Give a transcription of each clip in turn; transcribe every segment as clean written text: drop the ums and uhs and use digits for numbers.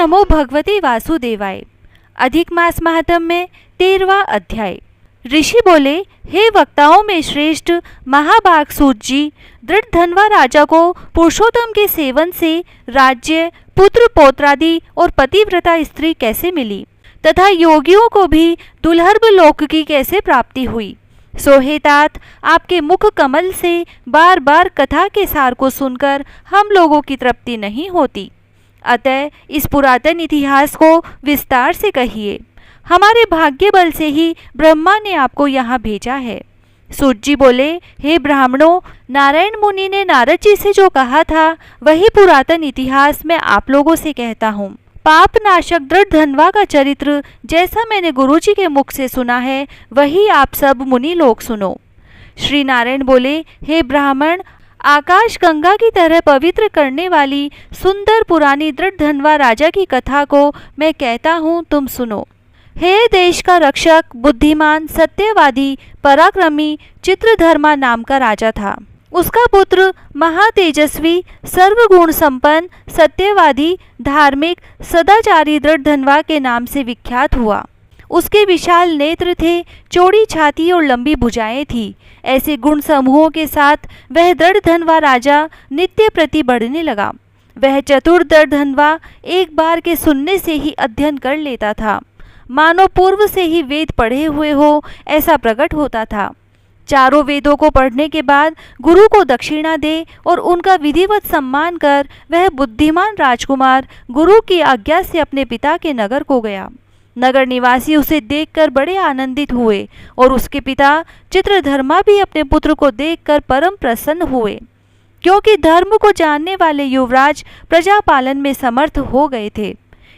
नमो भगवते वासुदेवाय। अधिक मास महात्म्य में 13वां अध्याय। ऋषि बोले, हे वक्ताओं में श्रेष्ठ महाभाग सूत जी, दृढ़धनवा राजा को पुरुषोत्तम के सेवन से राज्य, पुत्र पौत्रादि और पतिव्रता स्त्री कैसे मिली, तथा योगियों को भी दुर्लभ लोक की कैसे प्राप्ति हुई। सो हे तात, आपके मुख कमल से बार बार कथा के सार को सुनकर हम लोगों की तृप्ति नहीं होती, अतः इस पुरातन इतिहास को विस्तार से कहिए। हमारे भाग्य बल से ही ब्रह्मा ने आपको यहाँ भेजा है। सूत जी बोले, हे ब्राह्मणों, नारायण मुनि ने नारद जी से जो कहा था वही पुरातन इतिहास में आप लोगों से कहता हूँ। पाप नाशक दृढ़धनवा का चरित्र जैसा मैंने गुरुजी के मुख से सुना है वही आप सब मुनि लोग सुनो। श्री नारायण बोले, हे ब्राह्मण, आकाश गंगा की तरह पवित्र करने वाली सुंदर पुरानी दृढ़धनवा राजा की कथा को मैं कहता हूँ, तुम सुनो। हे देश का रक्षक, बुद्धिमान, सत्यवादी, पराक्रमी चित्रधर्मा नाम का राजा था। उसका पुत्र महातेजस्वी, सर्वगुण संपन्न, सत्यवादी, धार्मिक, सदाचारी दृढ़धनवा के नाम से विख्यात हुआ। उसके विशाल नेत्र थे, चौड़ी छाती और लंबी भुजाएं थी। ऐसे गुण समूहों के साथ वह दृढ़धनवा राजा नित्य प्रति बढ़ने लगा। वह चतुर दृढ़धनवा एक बार के सुनने से ही अध्ययन कर लेता था, मानो पूर्व से ही वेद पढ़े हुए हो ऐसा प्रकट होता था। चारों वेदों को पढ़ने के बाद गुरु को दक्षिणा दे और उनका विधिवत सम्मान कर वह बुद्धिमान राजकुमार गुरु की आज्ञा से अपने पिता के नगर को गया। नगर निवासी उसे देखकर बड़े आनंदित हुए और उसके पिता चित्रधर्मा भी अपने पुत्र को देखकर परम प्रसन्न हुए, क्योंकि धर्म को जानने वाले युवराज प्रजा पालन में समर्थ हो गए थे।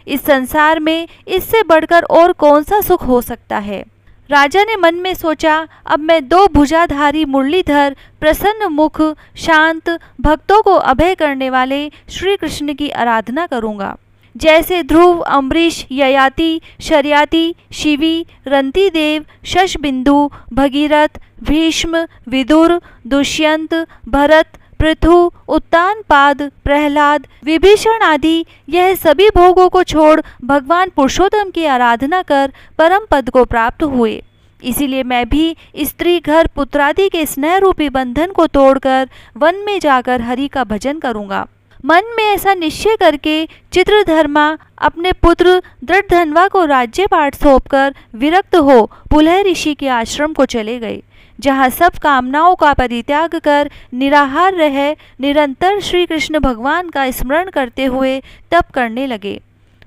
इस संसार में इससे बढ़कर और कौन सा सुख हो सकता है। राजा ने मन में सोचा, अब मैं 2 भुजाधारी मुरलीधर, प्रसन्न मुख, शांत, भक्तों को अभय करने वाले श्री कृष्ण की आराधना करूंगा। जैसे ध्रुव, अम्बरीश, ययाति, शर्याति, शिवी, रंतिदेव, शशबिंदु, भगीरथ, भीष्म, विदुर, दुष्यंत, भरत, पृथु, उत्तानपाद, प्रहलाद, विभीषण आदि यह सभी भोगों को छोड़ भगवान पुरुषोत्तम की आराधना कर परम पद को प्राप्त हुए। इसीलिए मैं भी स्त्री, घर, पुत्रादि के स्नेह रूपी बंधन को तोड़कर वन में जाकर हरि का भजन करूंगा। मन में ऐसा निश्चय करके चित्रधर्मा अपने पुत्र दृढ़धनवा को राज्य पाठ सौंपकर विरक्त हो पुलह ऋषि के आश्रम को चले गए, जहाँ सब कामनाओं का परित्याग कर निराहार रह निरंतर श्री कृष्ण भगवान का स्मरण करते हुए तप करने लगे।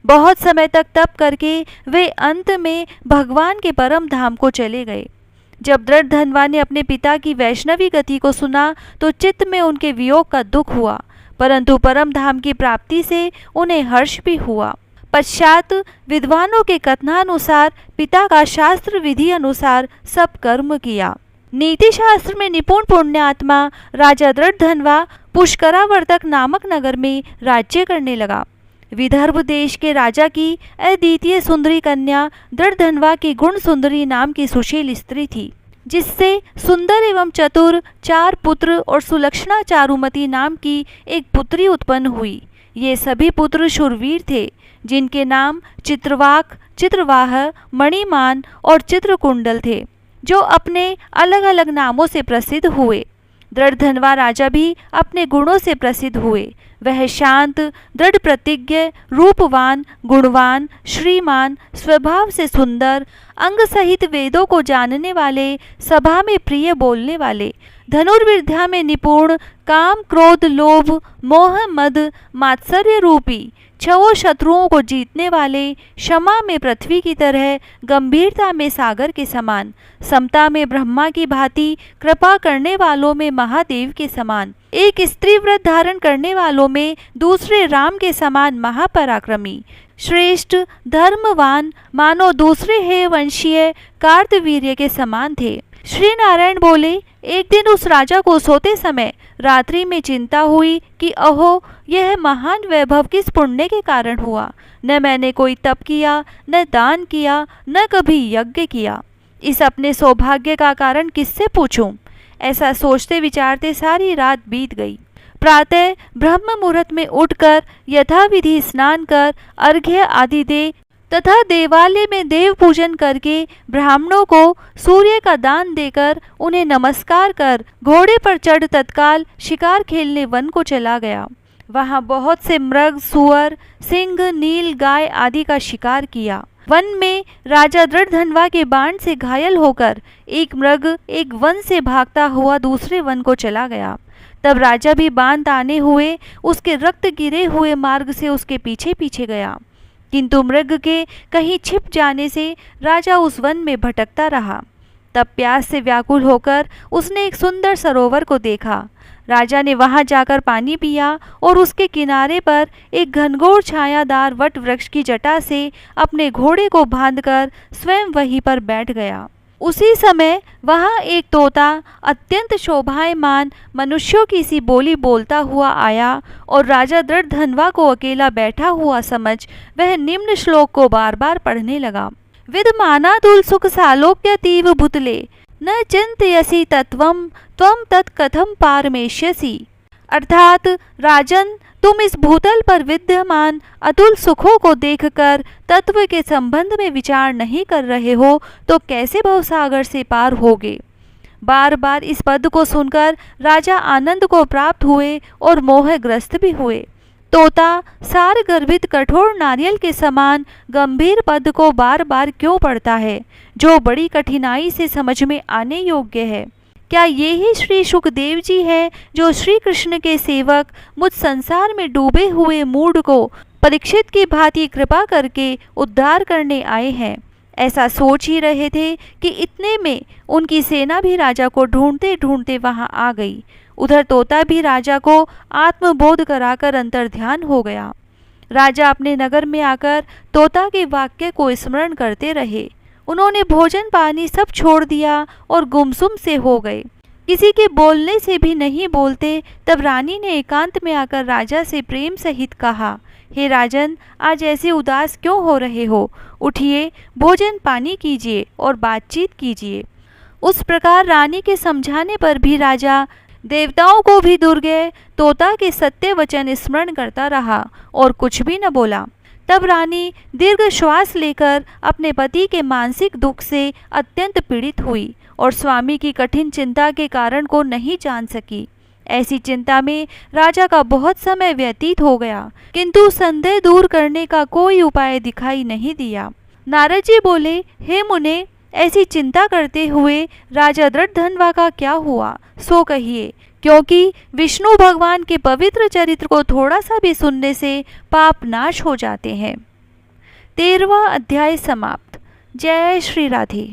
बहुत समय तक तप करके वे अंत में भगवान के परम धाम को चले गए। जब दृढ़धनवा ने अपने पिता की वैष्णवी गति को सुना तो चित्त में उनके वियोग का दुख हुआ, परंतु परम धाम की प्राप्ति से उन्हें हर्ष भी हुआ। पश्चात विद्वानों के कथनानुसार पिता का शास्त्र विधि अनुसार सब कर्म किया। नीति शास्त्र में निपुण पुण्यात्मा राजा दृढ़धनवा पुष्करावर्तक नामक नगर में राज्य करने लगा। विदर्भ देश के राजा की अद्वितीय सुंदरी कन्या दृढ़धनवा की गुण सुंदरी नाम की सुशील स्त्री थी, जिससे सुंदर एवं चतुर 4 पुत्र और सुलक्षणा चारुमती नाम की एक पुत्री उत्पन्न हुई। ये सभी पुत्र शूरवीर थे, जिनके नाम चित्रवाक, चित्रवाह, मणिमान और चित्रकुंडल थे, जो अपने अलग अलग नामों से प्रसिद्ध हुए। दृढ़धनवा राजा भी अपने गुणों से प्रसिद्ध हुए। वह शांत, दृढ़ प्रतिज्ञ, रूपवान, गुणवान, श्रीमान, स्वभाव से सुंदर, अंग सहित वेदों को जानने वाले, सभा में प्रिय बोलने वाले, धनुर्विद्या में निपुण, काम, क्रोध, लोभ, मोह, मद, मात्सर्य रूपी 6 शत्रुओं को जीतने वाले, क्षमा में पृथ्वी की तरह, गंभीरता में सागर के समान, समता में ब्रह्मा की भांति, कृपा करने वालों में महादेव के समान, एक स्त्री व्रत धारण करने वालों में दूसरे राम के समान महापराक्रमी, श्रेष्ठ, धर्मवान, मानो दूसरे हे वंशीय कार्तवीर्य के समान थे। श्री नारायण बोले, एक दिन उस राजा को सोते समय रात्रि में चिंता हुई कि अहो, यह महान वैभव किस पुण्य के कारण हुआ। न मैंने कोई तप किया, न दान किया, न कभी यज्ञ किया। इस अपने सौभाग्य का कारण किससे पूछूं? ऐसा सोचते विचारते सारी रात बीत गई। प्रातः ब्रह्म मुहूर्त में उठकर यथाविधि स्नान कर अर्घ्य आदि दे तथा देवालय में देव पूजन करके ब्राह्मणों को सूर्य का दान देकर उन्हें नमस्कार कर घोड़े पर चढ़ तत्काल शिकार खेलने वन को चला गया। वहां बहुत से मृग, सुअर, सिंह, नील गाय आदि का शिकार किया। वन में राजा दृढ़धनवा के बाण से घायल होकर एक मृग एक वन से भागता हुआ दूसरे वन को चला गया। तब राजा भी बाण ताने हुए उसके रक्त गिरे हुए मार्ग से उसके पीछे पीछे गया, किंतु मृग के कहीं छिप जाने से राजा उस वन में भटकता रहा। तब प्यास से व्याकुल होकर उसने एक सुंदर सरोवर को देखा। राजा ने वहां जाकर पानी पिया और उसके किनारे पर एक घनघोर छायादार वट वृक्ष की जटा से अपने घोड़े को बांधकर स्वयं वहीं पर बैठ गया। उसी समय वहां एक तोता अत्यंत शोभायमान मनुष्यों की सी बोली बोलता हुआ आया और राजा दृढ़धनवा को अकेला बैठा हुआ समझ वह निम्न श्लोक को बार बार पढ़ने लगा। विद्यमानादुल सुख सालोक्यतीव भूतले न चिंतयसि तत्वम त्वम तत्कथम पारमेष्यसि। अर्थात राजन, तुम इस भूतल पर विद्यमान अतुल सुखों को देखकर तत्व के संबंध में विचार नहीं कर रहे हो तो कैसे भवसागर से पार होगे। बार बार इस पद को सुनकर राजा आनंद को प्राप्त हुए और मोहग्रस्त भी हुए। तोता सार गर्भित कठोर नारियल के समान गंभीर पद को बार बार क्यों पढ़ता है, जो बड़ी कठिनाई से समझ में आने योग्य है। क्या ये ही श्री शुकदेव जी है जो श्री कृष्ण के सेवक मुझ संसार में डूबे हुए मूढ़ को परीक्षित की भांति कृपा करके उद्धार करने आए हैं। ऐसा सोच ही रहे थे कि इतने में उनकी सेना भी राजा को ढूंढते ढूंढते वहां आ गई। उधर तोता भी राजा को आत्मबोध कराकर अंतर्ध्यान हो गया। राजा अपने नगर में आकर तोता के वाक्य को स्मरण करते रहे। उन्होंने भोजन पानी सब छोड़ दिया और गुमसुम से हो गए, किसी के बोलने से भी नहीं बोलते। तब रानी ने एकांत में आकर राजा से प्रेम सहित कहा, हे राजन, आज ऐसे उदास क्यों हो रहे हो? उठिए, भोजन पानी कीजिए और बातचीत कीजिए। उस प्रकार रानी के समझाने पर भी राजा देवताओं को भी दूर गए तोता के सत्य वचन स्मरण करता रहा और कुछ भी न बोला। तब रानी दीर्घ श्वास लेकर अपने पति के मानसिक दुख से अत्यंत पीड़ित हुई और स्वामी की कठिन चिंता के कारण को नहीं जान सकी। ऐसी चिंता में राजा का बहुत समय व्यतीत हो गया, किंतु संदेह दूर करने का कोई उपाय दिखाई नहीं दिया। नारद जी बोले, हे मुने, ऐसी चिंता करते हुए राजा दृढ़धनवा का क्या हुआ सो कहिए, क्योंकि विष्णु भगवान के पवित्र चरित्र को थोड़ा सा भी सुनने से पाप नाश हो जाते हैं। 13वां अध्याय समाप्त। जय श्री राधे।